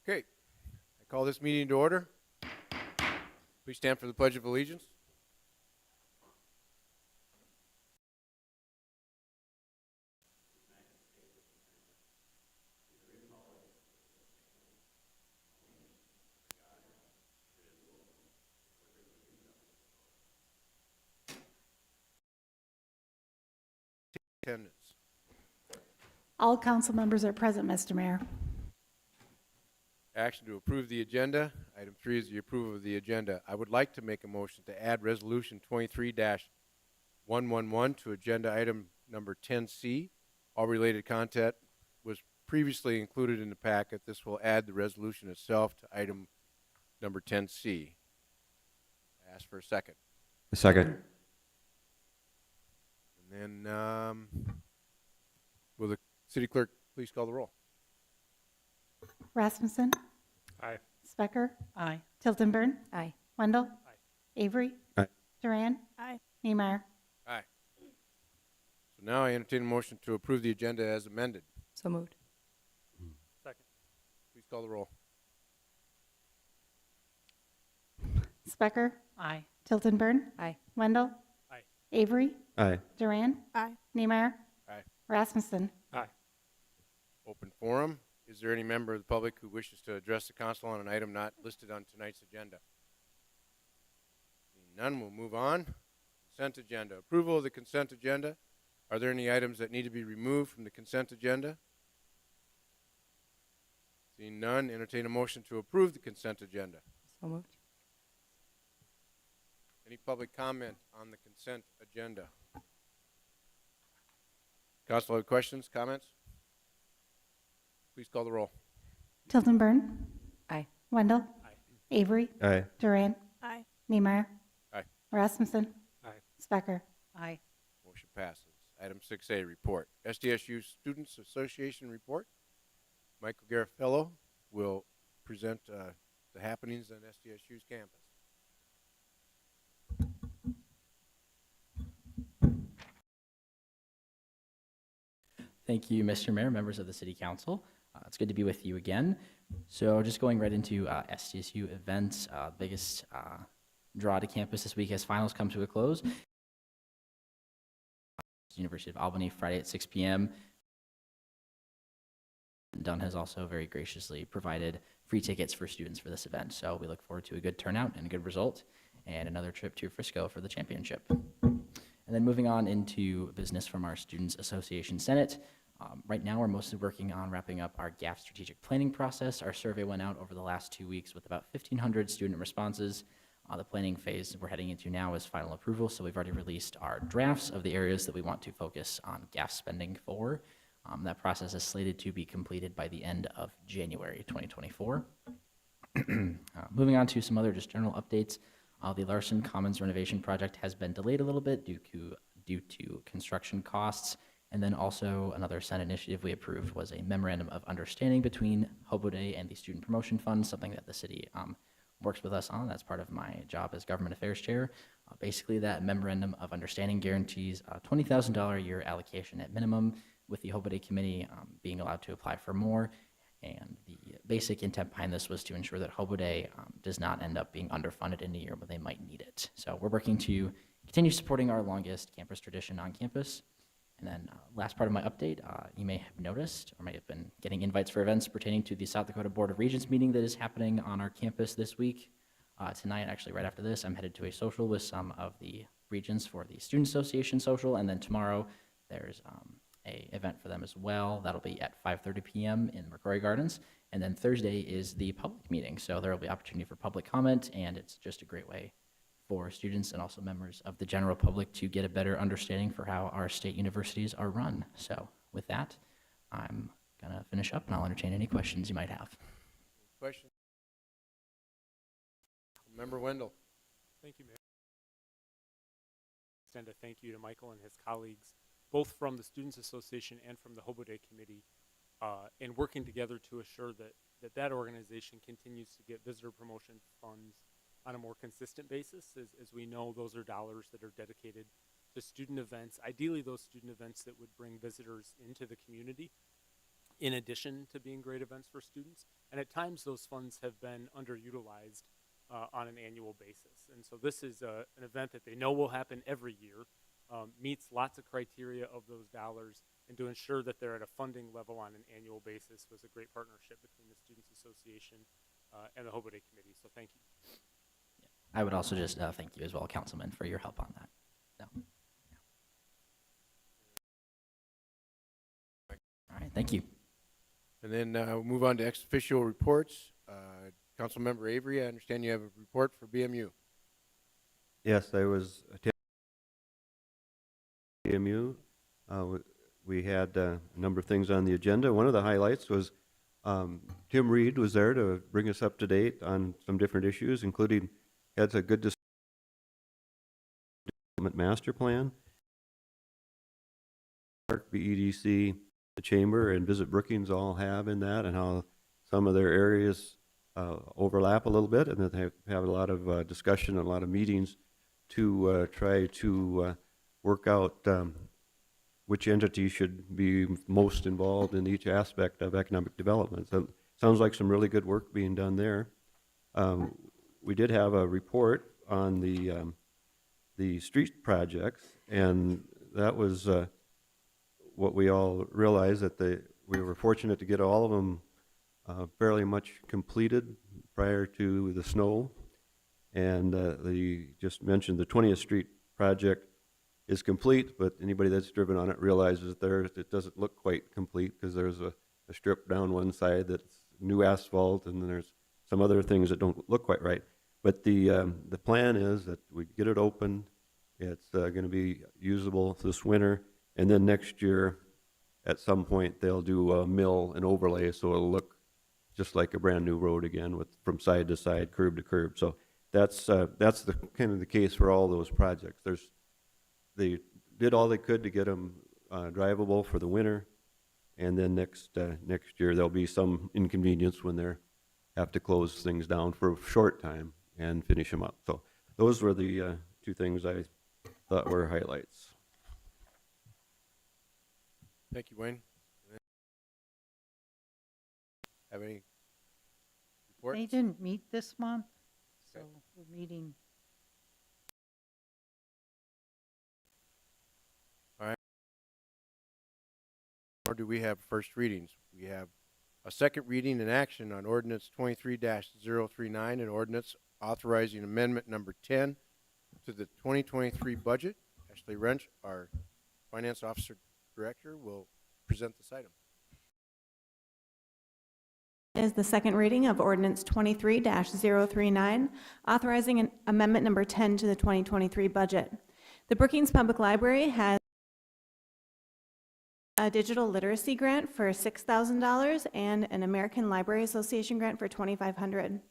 Okay, I call this meeting to order. Please stand for the Pledge of Allegiance. Attendance. All council members are present, Mr. Mayor. Action to approve the agenda. Item 3 is the approval of the agenda. I would like to make a motion to add Resolution 23-111 to agenda item number 10C. All related content was previously included in the packet. This will add the resolution itself to item number 10C. Ask for a second. A second. And then, will the city clerk please call the roll? Rasmussen. Aye. Specker. Aye. Tiltonburn. Aye. Wendell. Aye. Avery. Aye. Duran. Aye. Niemeyer. Aye. So now I entertain a motion to approve the agenda as amended. So moved. Second. Please call the roll. Specker. Aye. Tiltonburn. Aye. Wendell. Aye. Avery. Aye. Duran. Aye. Niemeyer. Aye. Rasmussen. Aye. Open forum. Is there any member of the public who wishes to address the council on an item not listed on tonight's agenda? Seeing none, we'll move on. Consent agenda. Approval of the consent agenda. Are there any items that need to be removed from the consent agenda? Seeing none, entertain a motion to approve the consent agenda. So moved. Any public comment on the consent agenda? Council, have questions, comments? Please call the roll. Tiltonburn. Aye. Wendell. Aye. Avery. Aye. Duran. Aye. Niemeyer. Aye. Rasmussen. Aye. Specker. Aye. Motion passes. Item 6A, report. SDSU Students Association report. Michael Garofalo will present the happenings on SDSU's campus. Thank you, Mr. Mayor, members of the City Council. It's good to be with you again. So just going right into SDSU events, biggest draw to campus this week as finals come to a close. University of Albany, Friday at 6 p.m. Dunn has also very graciously provided free tickets for students for this event. So we look forward to a good turnout and a good result and another trip to Frisco for the championship. And then moving on into business from our Students Association Senate. Right now, we're mostly working on wrapping up our GAF strategic planning process. Our survey went out over the last 2 weeks with about 1,500 student responses. The planning phase we're heading into now is final approval, so we've already released our drafts of the areas that we want to focus on GAF spending for. That process is slated to be completed by the end of January 2024. Moving on to some other just general updates. The Larson Commons renovation project has been delayed a little bit due to construction costs. And then also another Senate initiative we approved was a memorandum of understanding between Hobo Day and the Student Promotion Fund, something that the city works with us on. That's part of my job as Government Affairs Chair. Basically, that memorandum of understanding guarantees a $20,000 a year allocation at minimum, with the Hobo Day Committee being allowed to apply for more. And the basic intent behind this was to ensure that Hobo Day does not end up being underfunded in a year when they might need it. So we're working to continue supporting our longest campus tradition on campus. And then last part of my update, you may have noticed or may have been getting invites for events pertaining to the South Dakota Board of Regents meeting that is happening on our campus this week. Tonight, actually right after this, I'm headed to a social with some of the regents for the Student Association social. And then tomorrow, there's a event for them as well. That'll be at 5:30 p.m. in McCrory Gardens. And then Thursday is the public meeting. So there will be opportunity for public comment, and it's just a great way for students and also members of the general public to get a better understanding for how our state universities are run. So with that, I'm going to finish up and I'll entertain any questions you might have. Question? Member Wendell. Thank you, Mayor. Extend a thank you to Michael and his colleagues, both from the Students Association and from the Hobo Day Committee, and working together to assure that organization continues to get visitor promotion funds on a more consistent basis. As we know, those are dollars that are dedicated to student events, ideally those student events that would bring visitors into the community. in addition to being great events for students. And at times those funds have been underutilized on an annual basis. And so this is an event that they know will happen every year, meets lots of criteria of those dollars, and to ensure that they're at a funding level on an annual basis was a great partnership between the Students Association and the Hobo Day Committee. So thank you. I would also just thank you as well, Councilman, for your help on that. So. All right, thank you. And then we'll move on to ex officio reports. Councilmember Avery, I understand you have a report for BMU. Yes, I was attending BMU. We had a number of things on the agenda. One of the highlights was Tim Reed was there to bring us up to date on some different issues, including had a good development master plan. BEDC, the Chamber, and Visit Brookings all have in that, and how some of their areas overlap a little bit, and that they have a lot of discussion and a lot of meetings to try to work out which entity should be most involved in each aspect of economic development. So it sounds like some really good work being done there. We did have a report on the street projects, and that was what we all realized, that we were fortunate to get all of them fairly much completed prior to the snow. And they just mentioned the 20th Street project is complete, but anybody that's driven on it realizes it doesn't look quite complete, because there's a strip down one side that's new asphalt, and then there's some other things that don't look quite right. But the plan is that we get it open. It's going to be usable this winter, and then next year at some point they'll do a mill and overlay, so it'll look just like a brand new road again, with from side to side, curb to curb. So that's the kind of the case for all those projects. They did all they could to get them drivable for the winter, and then next year there'll be some inconvenience when they have to close things down for a short time and finish them up. So those were the two things I thought were highlights. Thank you, Wayne. Have any reports? They didn't meet this month, so Okay. we're meeting. Or do we have first readings? We have a second reading and action on ordinance 23-039, an ordinance authorizing amendment number 10 to the 2023 budget. Ashley Wrench, our finance officer director, will present this item. Is the second reading of ordinance 23-039, authorizing an amendment number 10 to the 2023 budget. The Brookings Public Library has a digital literacy grant for $6,000 and an American Library Association grant for $2,500.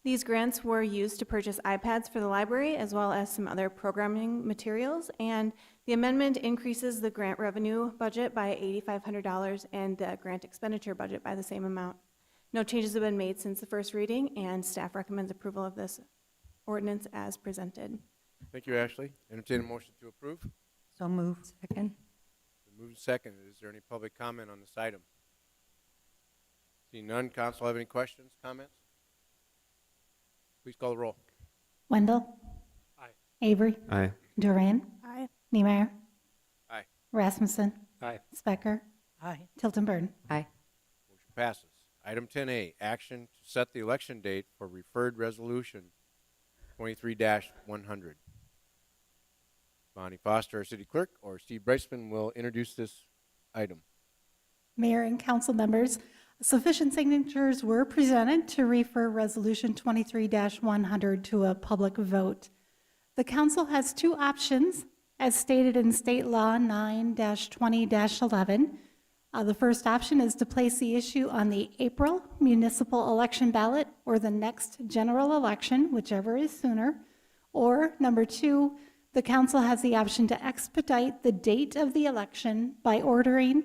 These grants were used to purchase iPads for the library, as well as some other programming materials, and the amendment increases the grant revenue budget by $8,500 and the grant expenditure budget by the same amount. No changes have been made since the first reading, and staff recommends approval of this ordinance as presented. Thank you, Ashley. Entertain a motion to approve. So moved. Second. Moved and seconded. Is there any public comment on this item? Seeing none, council have any questions, comments? Please call the roll. Wendell? Aye. Avery? Aye. Duran? Aye. Niemeyer? Aye. Rasmussen? Aye. Specker? Aye. Tilton Burn? Aye. Motion passes. Item 10A, action to set the election date for referred resolution 23-100. Bonnie Foster, our city clerk, or Steve Breisman will introduce this item. Mayor and council members, sufficient signatures were presented to refer Resolution 23-100 to a public vote. The council has two options, as stated in State Law 9-20-11. The first option is to place the issue on the April municipal election ballot or the next general election, whichever is sooner. Or number two, the council has the option to expedite the date of the election by ordering,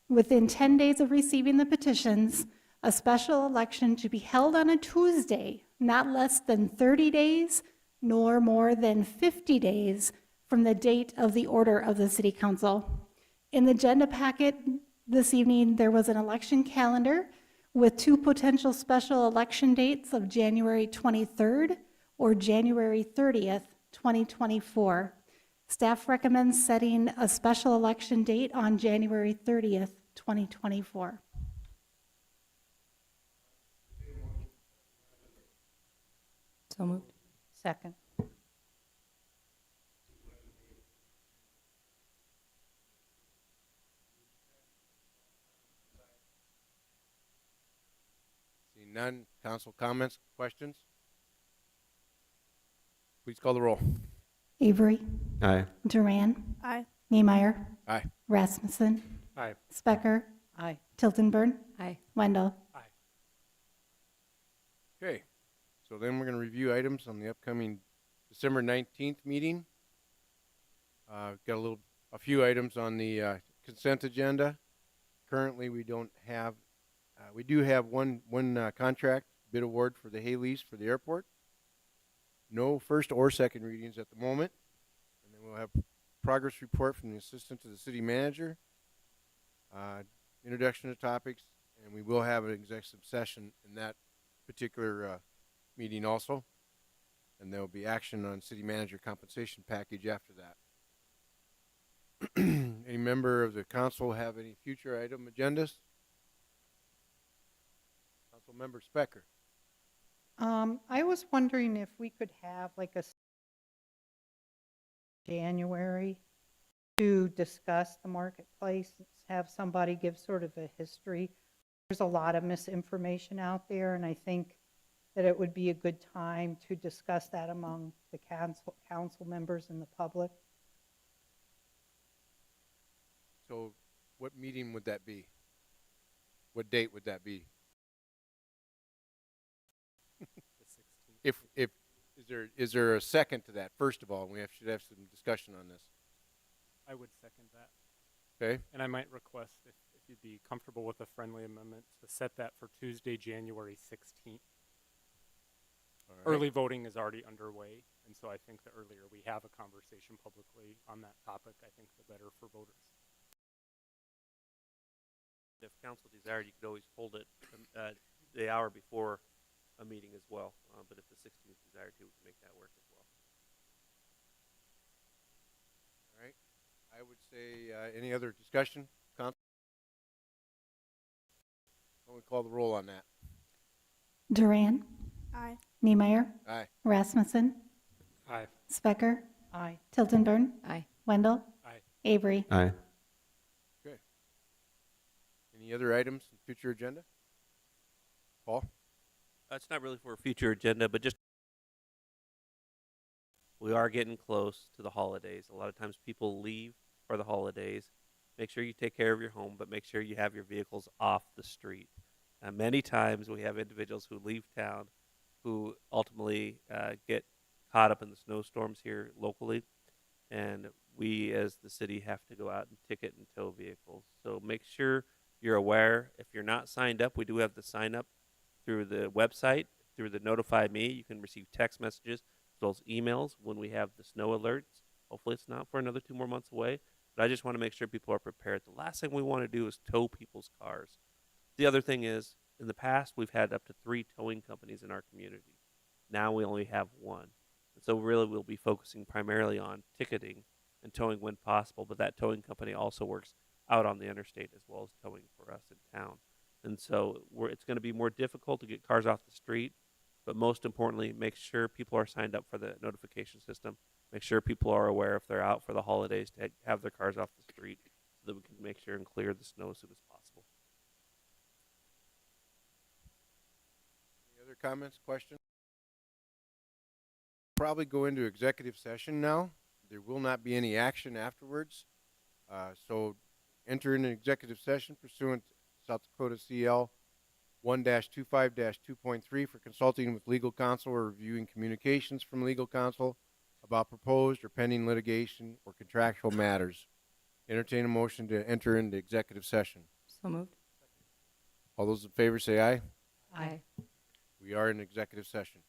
within 10 days of receiving the petitions, a special election to be held on a Tuesday, not less than 30 days, nor more than 50 days from the date of the order of the city council. In the agenda packet, This evening, there was an election calendar with 2 potential special election dates of January 23rd or January 30th, 2024. Staff recommends setting a special election date on January 30th, 2024. So moved. Second. Seeing none, council comments, questions? Please call the roll. Avery, Aye. Duran, Aye. Niemeyer, Aye. Rasmussen, Aye. Specker, Aye. Tiltonburn, Aye. Wendell. Aye. Okay, so then we're going to review items on the upcoming December 19th meeting. Got a few items on the consent agenda. Currently, we don't have, we do have one contract bid award for the hay lease for the airport. No first or second readings at the moment. And then we'll have progress report from the assistant to the city manager, introduction to topics, and we will have an executive session in that particular meeting also. And there will be action on city manager compensation package after that. Any member of the council have any future item agendas? Council member Specker. I was wondering if we could have like a January to discuss the marketplace, have somebody give sort of a history. There's a lot of misinformation out there, and I think that it would be a good time to discuss that among the council members and the public. So what meeting would that be? What date would that be? The 16th. If is there a second to that? First of all, should have some discussion on this. I would second that. Okay. And I might request if you'd be comfortable with a friendly amendment to set that for Tuesday, January 16th. All right. Early voting is already underway, and so I think the earlier we have a conversation publicly on that topic, I think the better for voters. If council desired, you could always hold it the hour before a meeting as well. But if the 16th desired to, we can make that work as well. All right. I would say any other discussion? Council? Why don't we call the roll on that? Duran, Aye. Niemeyer, Aye. Rasmussen, Aye. Specker, Aye. Tiltonburn, Aye. Wendell, Aye. Avery. Aye. Any other items in future agenda? Paul? It's not really for a future agenda, but just we are getting close to the holidays. A lot of times people leave for the holidays. Make sure you take care of your home, but make sure you have your vehicles off the street. Many times we have individuals who leave town who ultimately get caught up in the snowstorms here locally, and we as the city have to go out and ticket and tow vehicles. So make sure you're aware. If you're not signed up, we do have the sign up through the website, through the Notify Me. You can receive text messages as well as emails when we have the snow alerts. Hopefully it's not for another 2 more months away, but I just want to make sure people are prepared. The last thing we want to do is tow people's cars. The other thing is, in the past, we've had up to 3 towing companies in our community. Now we only have 1. And so really we'll be focusing primarily on ticketing and towing when possible, but that towing company also works out on the interstate as well as towing for us in town. And so it's going to be more difficult to get cars off the street, but most importantly, make sure people are signed up for the notification system. Make sure people are aware if they're out for the holidays to have their cars off the street so that we can make sure and clear the snow as soon as possible. Any other comments, questions? Probably go into executive session now. There will not be any action afterwards. So enter in an executive session pursuant to South Dakota CL 1-25-2.3 for consulting with legal counsel or reviewing communications from legal counsel about proposed or pending litigation or contractual matters. Entertain a motion to enter into executive session. So moved. All those in favor say aye. Aye. We are in executive session.